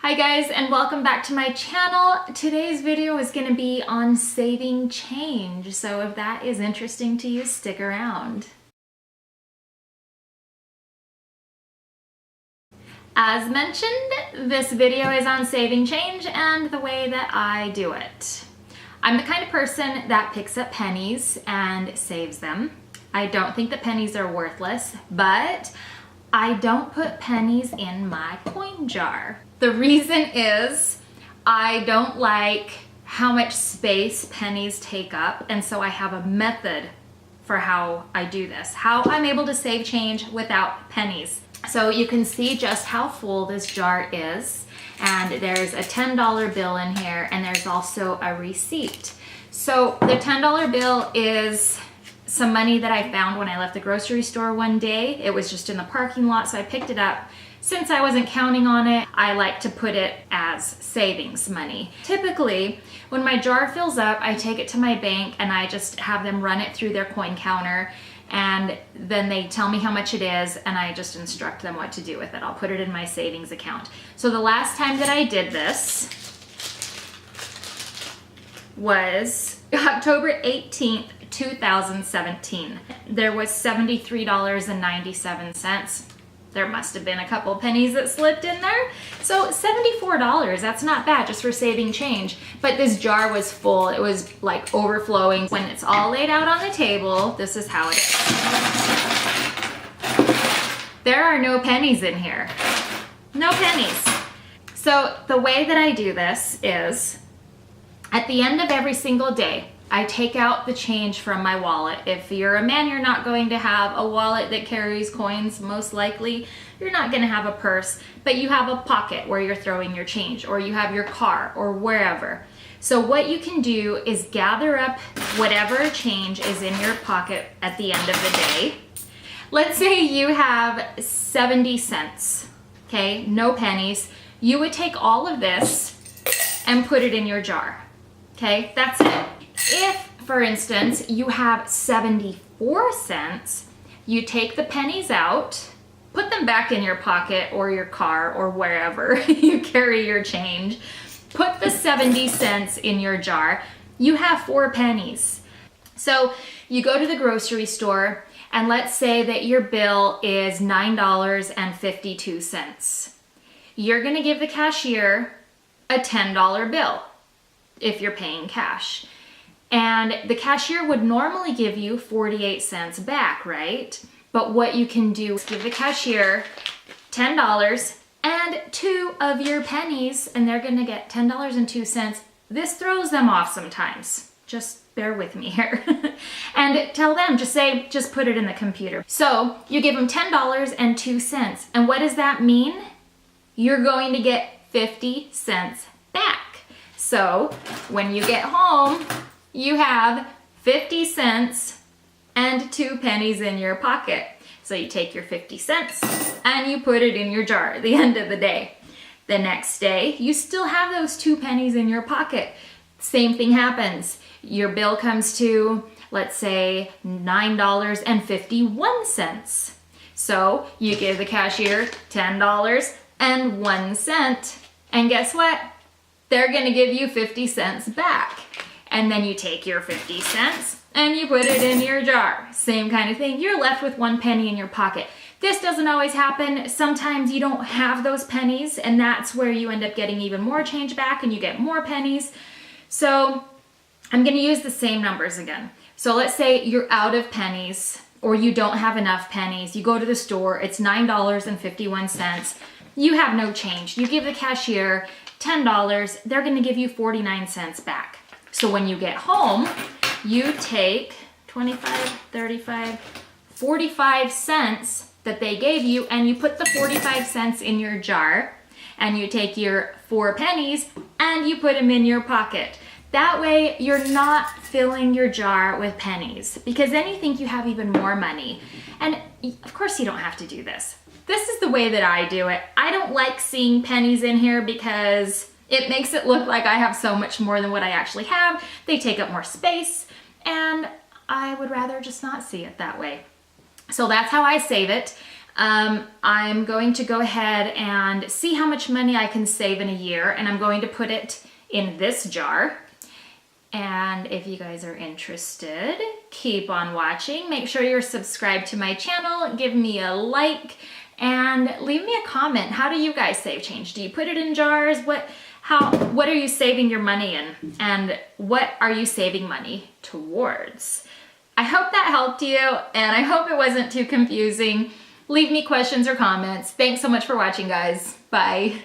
Hi guys, and welcome back to my channel. Today's video is going to be on saving change, so if that is interesting to you, stick around. As mentioned, this video is on saving change and the way that I do it. I'm the kind of person that picks up pennies and saves them. I don't think that pennies are worthless, but I don't put pennies in my coin jar. The reason is I don't like how much space pennies take up, and so I have a method for how I do this, how I'm able to save change without pennies. So you can see just how full this jar is, and there's a $10 bill in here, and there's also a receipt. So the $10 bill is some money that I found when I left the grocery store one day. It was just in the parking lot, so I picked it up. Since I wasn't counting on it, I like to put it as savings money. Typically, when my jar fills up, I take it to my bank and I just have them run it through their coin counter, and then they tell me how much it is and I just instruct them what to do with it. I'll put it in my savings account. So the last time that I did this was October 18th, 2017. There was $73.97. There must have been a couple pennies that slipped in there. So $74, that's not bad just for saving change. But this jar was full. It was like overflowing. When it's all laid out on the table, this is how it is. There are no pennies in here. No pennies. So the way that I do this is at the end of every single day, I take out the change from my wallet. If you're a man, you're not going to have a wallet that carries coins, most likely. You're not going to have a purse, but you have a pocket where you're throwing your change, or you have your car, or wherever. So what you can do is gather up whatever change is in your pocket at the end of the day. Let's say you have 70 cents, okay? No pennies. You would take all of this and put it in your jar, okay? That's it. If, for instance, you have 74 cents, you take the pennies out, put them back in your pocket or your car or wherever you carry your change, put the 70 cents in your jar, you have 4 pennies. So you go to the grocery store, and let's say that your bill is $9.52. You're gonna give the cashier a $10 bill if you're paying cash. And the cashier would normally give you 48 cents back, right? But what you can do is give the cashier $10 and 2 of your pennies, and they're gonna get $10.02. This throws them off sometimes. Just bear with me here. And tell them, just put it in the computer. So you give them $10.02. And what does that mean? You're going to get 50 cents back. So when you get home, you have 50 cents and 2 pennies in your pocket. So you take your 50 cents and you put it in your jar at the end of the day. The next day, you still have those 2 pennies in your pocket. Same thing happens. Your bill comes to, let's say, $9.51. So you give the cashier $10.01. And guess what? They're gonna give you 50 cents back. And then you take your 50 cents and you put it in your jar. Same kind of thing. You're left with 1 penny in your pocket. This doesn't always happen. Sometimes you don't have those pennies, and that's where you end up getting even more change back and you get more pennies. So I'm gonna use the same numbers again. So let's say you're out of pennies, or you don't have enough pennies. You go to the store, it's $9.51. You have no change. You give the cashier $10, they're gonna give you 49 cents back. So when you get home, you take 25, 35, 45 cents that they gave you, and you put the 45 cents in your jar, and you take your 4 pennies and you put them in your pocket. That way you're not filling your jar with pennies, because then you think you have even more money. And of course you don't have to do this. This is the way that I do it. I don't like seeing pennies in here because it makes it look like I have so much more than what I actually have. They take up more space, and I would rather just not see it that way. So that's how I save it. I'm going to go ahead and see how much money I can save in a year, and I'm going to put it in this jar. And if you guys are interested, keep on watching. Make sure you're subscribed to my channel, give me a like, and leave me a comment. How do you guys save change? Do you put it in jars? What are you saving your money in? And what are you saving money towards? I hope that helped you, and I hope it wasn't too confusing. Leave me questions or comments. Thanks so much for watching, guys. Bye.